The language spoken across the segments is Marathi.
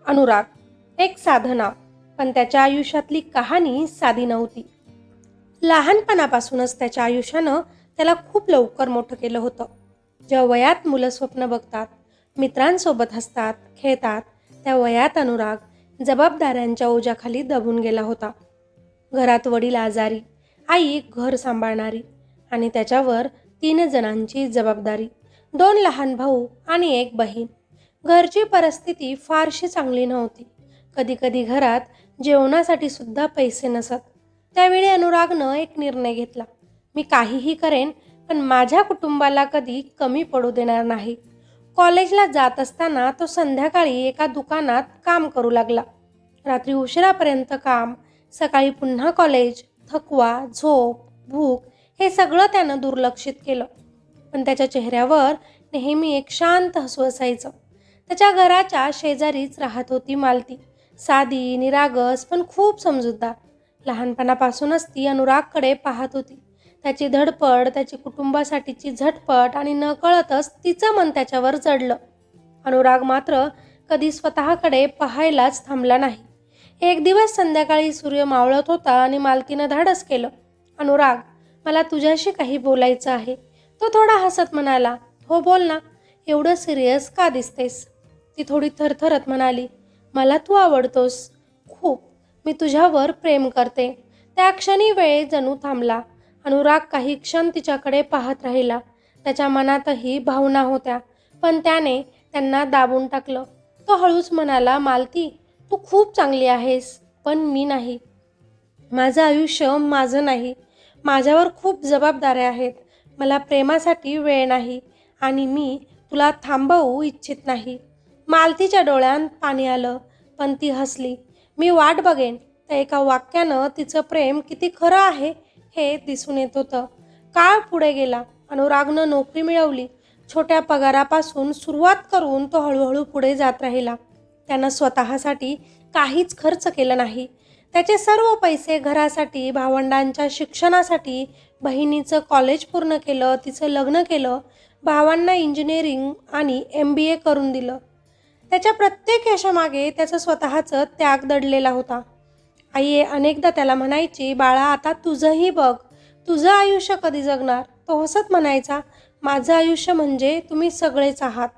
अनुराग एक साधं नाव, पण त्याच्या आयुष्यातली कहाणी साधी नव्हती. लहानपणापासूनच त्याच्या आयुष्यानं त्याला खूप लवकर मोठं केलं होतं. ज्या वयात मुलं स्वप्न बघतात, मित्रांसोबत हसतात, खेळतात, त्या वयात अनुराग जबाबदाऱ्यांच्या ओझ्याखाली दबून गेला होता. घरात वडील आजारी, आई घर सांभाळणारी आणि त्याच्यावर 3 जणांची जबाबदारी, 2 लहान भाऊ आणि 1 बहीण. घरची परिस्थिती फारशी चांगली नव्हती. कधीकधी घरात जेवणासाठी सुद्धा पैसे नसत. त्यावेळी अनुरागनं एक निर्णय घेतला. मी काहीही करेन, पण माझ्या कुटुंबाला कधी कमी पडू देणार नाही. कॉलेजला जात असताना तो संध्याकाळी एका दुकानात काम करू लागला. रात्री उशिरापर्यंत काम, सकाळी पुन्हा कॉलेज, थकवा, झोप, भूक हे सगळं त्यानं दुर्लक्षित केलं. पण त्याच्या चेहऱ्यावर नेहमी एक शांत हसू असायचं. त्याच्या घराच्या शेजारीच राहत होती मालती. साधी, निरागस, पण खूप समजूतदार. लहानपणापासूनच ती अनुरागकडे पाहत होती. त्याची धडपड, त्याची कुटुंबासाठीची झटपट आणि नकळतच तिचं मन त्याच्यावर चढलं. अनुराग मात्र कधी स्वतःकडे पाहायलाच थांबला नाही. एक दिवस संध्याकाळी सूर्य मावळत होता आणि मालतीनं धाडस केलं. अनुराग, मला तुझ्याशी काही बोलायचं आहे. तो थोडा हसत म्हणाला, हो बोल ना, एवढं सिरियस का दिसतेस? ती थोडी थरथरत म्हणाली, मला तू आवडतोस खूप. मी तुझ्यावर प्रेम करते. त्या क्षणी वेळ जणू थांबला. अनुराग काही क्षण तिच्याकडे पाहत राहिला. त्याच्या मनातही भावना होत्या, पण त्याने त्यांना दाबून टाकलं. तो हळूच म्हणाला, मालती, तू खूप चांगली आहेस, पण मी नाही. माझं आयुष्य माझं नाही. माझ्यावर खूप जबाबदाऱ्या आहेत. मला प्रेमासाठी वेळ नाही आणि मी तुला थांबवू इच्छित नाही. मालतीच्या डोळ्यात पाणी आलं, पण ती हसली. मी वाट बघेन. त्या एका वाक्यानं तिचं प्रेम किती खरं आहे हे दिसून येत होतं. काळ पुढे गेला. अनुरागनं नोकरी मिळवली. छोट्या पगारापासून सुरुवात करून तो हळूहळू पुढे जात राहिला. त्यानं स्वतःसाठी काहीच खर्च केलं नाही. त्याचे सर्व पैसे घरासाठी, भावंडांच्या शिक्षणासाठी, बहिणीचं कॉलेज पूर्ण केलं, तिचं लग्न केलं, भावांना इंजिनिअरिंग आणि MBA करून दिलं. त्याच्या प्रत्येक यशामागे त्याचं स्वतःचं त्याग दडलेला होता. आई अनेकदा त्याला म्हणायची, बाळा आता तुझंही बघ, तुझं आयुष्य कधी जगणार? तो हसत म्हणायचा, माझं आयुष्य म्हणजे तुम्ही सगळेच आहात.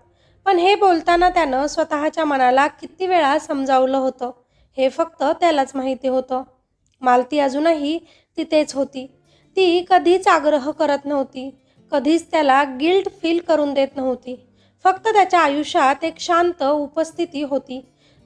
पण हे बोलताना त्यानं स्वतःच्या मनाला किती वेळा समजावलं होतं हे फक्त त्यालाच माहिती होतं. मालती अजूनही तिथेच होती. ती कधीच आग्रह करत नव्हती, कधीच त्याला गिल्ट फील करून देत नव्हती. फक्त त्याच्या आयुष्यात एक शांत उपस्थिती होती.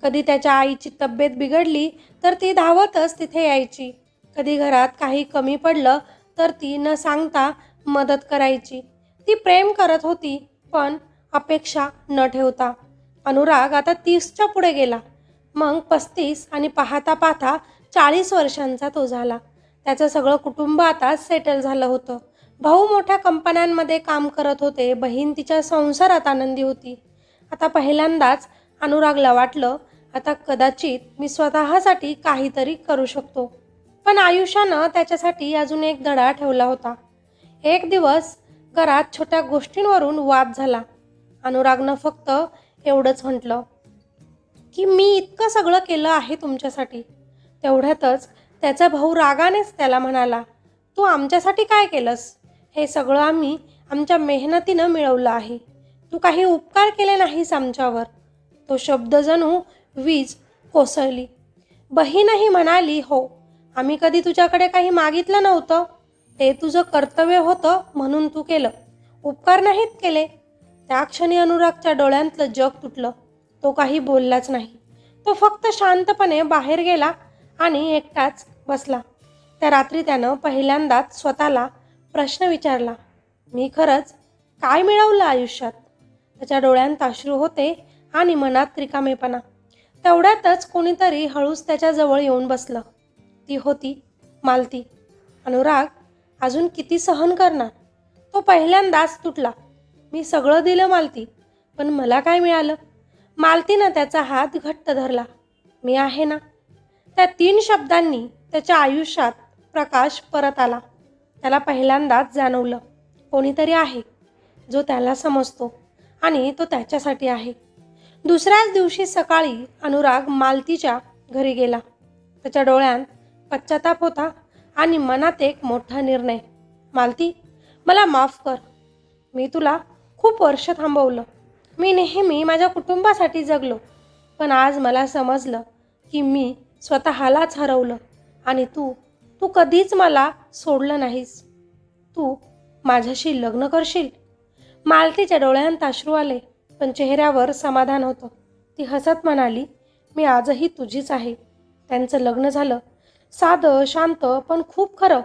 कधी त्याच्या आईची तब्येत बिघडली तर ती धावतच तिथे यायची. कधी घरात काही कमी पडलं तर ती न सांगता मदत करायची. ती प्रेम करत होती, पण अपेक्षा न ठेवता. अनुराग आता 30च्या पुढे गेला, मग 35 आणि पाहता पाहता 40 वर्षांचा तो झाला. त्याचं सगळं कुटुंब आता सेटल झालं होतं. भाऊ मोठ्या कंपन्यांमध्ये काम करत होते. बहीण तिच्या संसारात आनंदी होती. आता पहिल्यांदाच अनुरागला वाटलं, आता कदाचित मी स्वतःसाठी काहीतरी करू शकतो. पण आयुष्यानं त्याच्यासाठी अजून एक धडा ठेवला होता. एक दिवस घरात छोट्या गोष्टींवरून वाद झाला. अनुरागनं फक्त एवढंच म्हटलं की मी इतकं सगळं केलं आहे तुमच्यासाठी. तेवढ्यातच त्याचा भाऊ रागानेच त्याला म्हणाला, तू आमच्यासाठी काय केलंस? हे सगळं आम्ही आमच्या मेहनतीनं मिळवलं आहे. तू काही उपकार केले नाहीस आमच्यावर. तो शब्द जणू वीज कोसळली. बहीणही म्हणाली, हो, आम्ही कधी तुझ्याकडे काही मागितलं नव्हतं. ते तुझं कर्तव्य होतं म्हणून तू केलं, उपकार नाहीत केले. त्या क्षणी अनुरागच्या डोळ्यांतलं जग तुटलं. तो काही बोललाच नाही. तो फक्त शांतपणे बाहेर गेला आणि एकटाच बसला. त्या रात्री त्यानं पहिल्यांदाच स्वतःला प्रश्न विचारला, मी खरंच काय मिळवलं आयुष्यात? त्याच्या डोळ्यांत अश्रू होते आणि मनात रिकामेपणा. तेवढ्यातच कोणीतरी हळूच त्याच्याजवळ येऊन बसलं. ती होती मालती. अनुराग अजून किती सहन करणार? तो पहिल्यांदाच तुटला. मी सगळं दिलं मालती, पण मला काय मिळालं? मालतीनं त्याचा हात घट्ट धरला. मी आहे ना. त्या 3 शब्दांनी त्याच्या आयुष्यात प्रकाश परत आला. त्याला पहिल्यांदाच जाणवलं, कोणीतरी आहे जो त्याला समजतो आणि तो त्याच्यासाठी आहे. दुसऱ्याच दिवशी सकाळी अनुराग मालतीच्या घरी गेला. त्याच्या डोळ्यात पश्चाताप होता आणि मनात एक मोठा निर्णय. मालती, मला माफ कर. मी तुला खूप वर्ष थांबवलं. मी नेहमी माझ्या कुटुंबासाठी जगलो. पण आज मला समजलं की मी स्वतःलाच हरवलं आणि तू कधीच मला सोडलं नाहीस. तू माझ्याशी लग्न करशील? मालतीच्या डोळ्यांत अश्रू आले, पण चेहऱ्यावर समाधान होतं. ती हसत म्हणाली, मी आजही तुझीच आहे. त्यांचं लग्न झालं. साधं, शांत, पण खूप खरं.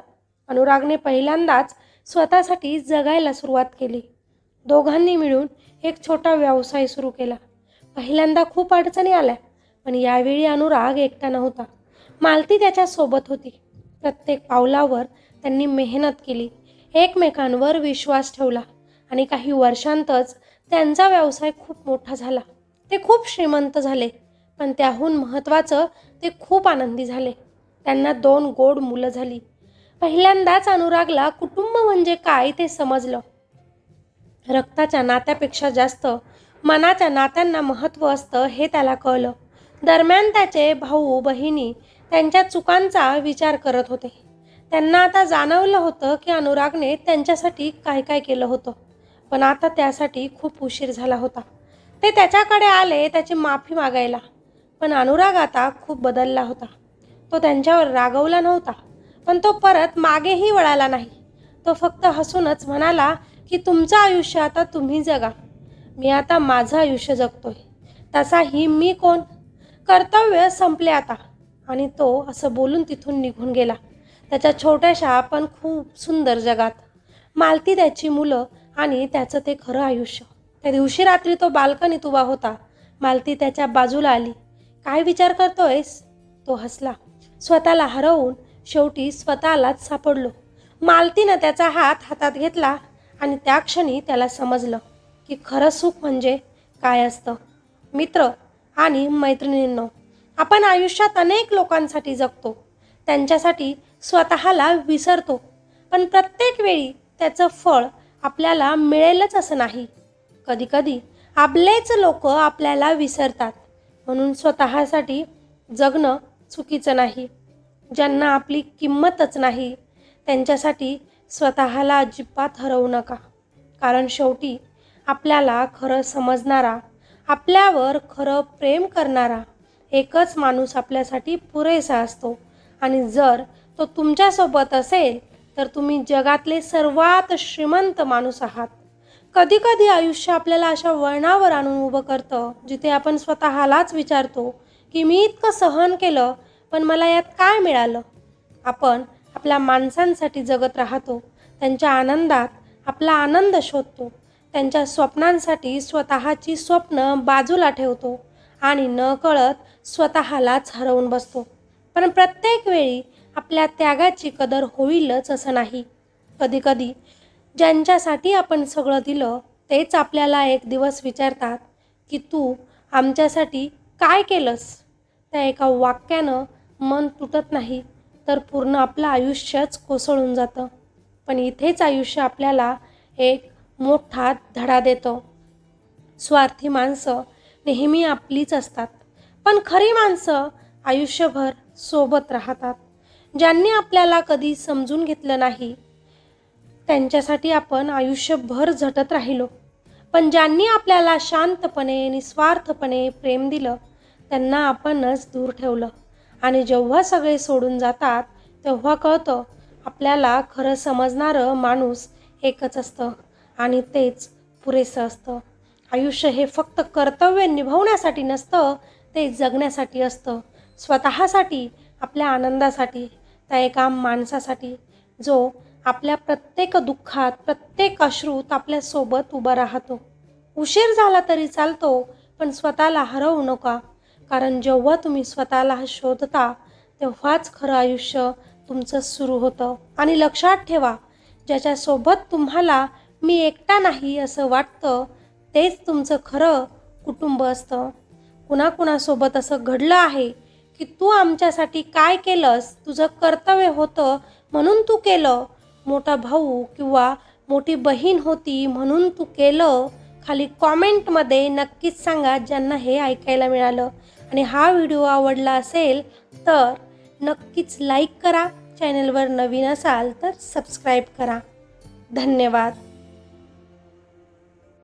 अनुरागने पहिल्यांदाच स्वतःसाठी जगायला सुरुवात केली. दोघांनी मिळून एक छोटा व्यवसाय सुरू केला. पहिल्यांदा खूप अडचणी आल्या, पण यावेळी अनुराग एकटा नव्हता. मालती त्याच्यासोबत होती. प्रत्येक पावलावर त्यांनी मेहनत केली, एकमेकांवर विश्वास ठेवला आणि काही वर्षांतच त्यांचा व्यवसाय खूप मोठा झाला. ते खूप श्रीमंत झाले, पण त्याहून महत्त्वाचं ते खूप आनंदी झाले. त्यांना 2 गोड मुलं झाली. पहिल्यांदाच अनुरागला कुटुंब म्हणजे काय ते समजलं. रक्ताच्या नात्यापेक्षा जास्त मनाच्या नात्यांना महत्त्व असतं हे त्याला कळलं. दरम्यान त्याचे भाऊ बहिणी त्यांच्या चुकांचा विचार करत होते. त्यांना आता जाणवलं होतं की अनुरागने त्यांच्यासाठी काय काय केलं होतं, पण आता त्यासाठी खूप उशीर झाला होता. ते त्याच्याकडे आले त्याची माफी मागायला, पण अनुराग आता खूप बदलला होता. तो त्यांच्यावर रागवला नव्हता, पण तो परत मागेही वळाला नाही. तो फक्त हसूनच म्हणाला की तुमचं आयुष्य आता तुम्ही जगा. मी आता माझं आयुष्य जगतोय. तसाही मी कोण? कर्तव्य संपले आता. आणि तो असं बोलून तिथून निघून गेला त्याच्या छोट्याशा पण खूप सुंदर जगात. मालती, त्याची मुलं आणि त्याचं ते खरं आयुष्य. त्या दिवशी रात्री तो बाल्कनीत उभा होता. मालती त्याच्या बाजूला आली. काय विचार करतोयस? तो हसला. स्वतःला हरवून शेवटी स्वतःलाच सापडलो. मालतीनं त्याचा हात हातात घेतला आणि त्या क्षणी त्याला समजलं की खरं सुख म्हणजे काय असतं. मित्र आणि मैत्रिणींनो, आपण आयुष्यात अनेक लोकांसाठी जगतो, त्यांच्यासाठी स्वतःला विसरतो, पण प्रत्येक वेळी त्याचं फळ आपल्याला मिळेलच असं नाही. कधीकधी आपलेच लोक आपल्याला विसरतात. म्हणून स्वतःसाठी जगणं चुकीचं नाही. ज्यांना आपली किंमतच नाही त्यांच्यासाठी स्वतःला अजिबात हरवू नका. कारण शेवटी आपल्याला खरं समजणारा, आपल्यावर खरं प्रेम करणारा एकच माणूस आपल्यासाठी पुरेसा असतो. आणि जर तो तुमच्यासोबत असेल तर तुम्ही जगातले सर्वात श्रीमंत माणूस आहात. कधीकधी आयुष्य आपल्याला अशा वळणावर आणून उभं करतं जिथे आपण स्वतःलाच विचारतो की मी इतकं सहन केलं, पण मला यात काय मिळालं? आपण आपल्या माणसांसाठी जगत राहतो, त्यांच्या आनंदात आपला आनंद शोधतो, त्यांच्या स्वप्नांसाठी स्वतःची स्वप्न बाजूला ठेवतो आणि नकळत स्वतःलाच हरवून बसतो. पण प्रत्येक वेळी आपल्या त्यागाची कदर होईलच असं नाही. कधीकधी ज्यांच्यासाठी आपण सगळं दिलं तेच आपल्याला एक दिवस विचारतात की तू आमच्यासाठी काय केलंस? त्या एका वाक्यानं मन तुटत नाही तर पूर्ण आपलं आयुष्यच कोसळून जातं. पण इथेच आयुष्य आपल्याला एक मोठा धडा देतं. स्वार्थी माणसं नेहमी आपलीच असतात, पण खरी माणसं आयुष्यभर सोबत राहतात. ज्यांनी आपल्याला कधी समजून घेतलं नाही त्यांच्यासाठी आपण आयुष्यभर झटत राहिलो, पण ज्यांनी आपल्याला शांतपणे निस्वार्थपणे प्रेम दिलं त्यांना आपणच दूर ठेवलं. आणि जेव्हा सगळे सोडून जातात तेव्हा कळतं आपल्याला खरं समजणारं माणूस एकच असतं आणि तेच पुरेसं असतं. आयुष्य हे फक्त कर्तव्य निभावण्यासाठी नसतं, ते जगण्यासाठी असतं. स्वतःसाठी, आपल्या आनंदासाठी, त्या एका माणसासाठी जो आपल्या प्रत्येक दुःखात, प्रत्येक अश्रूत आपल्यासोबत उभा राहतो. उशीर झाला तरी चालतो, पण स्वतःला हरवू नका. कारण जेव्हा तुम्ही स्वतःला शोधता तेव्हाच खरं आयुष्य तुमचं सुरू होतं. आणि लक्षात ठेवा, ज्याच्यासोबत तुम्हाला मी एकटा नाही असं वाटतं तेच तुमचं खरं कुटुंब असतं. कुणाकुणासोबत असं घडलं आहे की तू आमच्यासाठी काय केलंस, तुझं कर्तव्य होतं म्हणून तू केलं, मोठा भाऊ किंवा मोठी बहीण होती म्हणून तू केलं, खाली कॉमेंटमध्ये नक्कीच सांगा ज्यांना हे ऐकायला मिळालं. आणि हा व्हिडिओ आवडला असेल तर नक्कीच लाईक करा. चॅनलवर नवीन असाल तर सबस्क्राईब करा. धन्यवाद.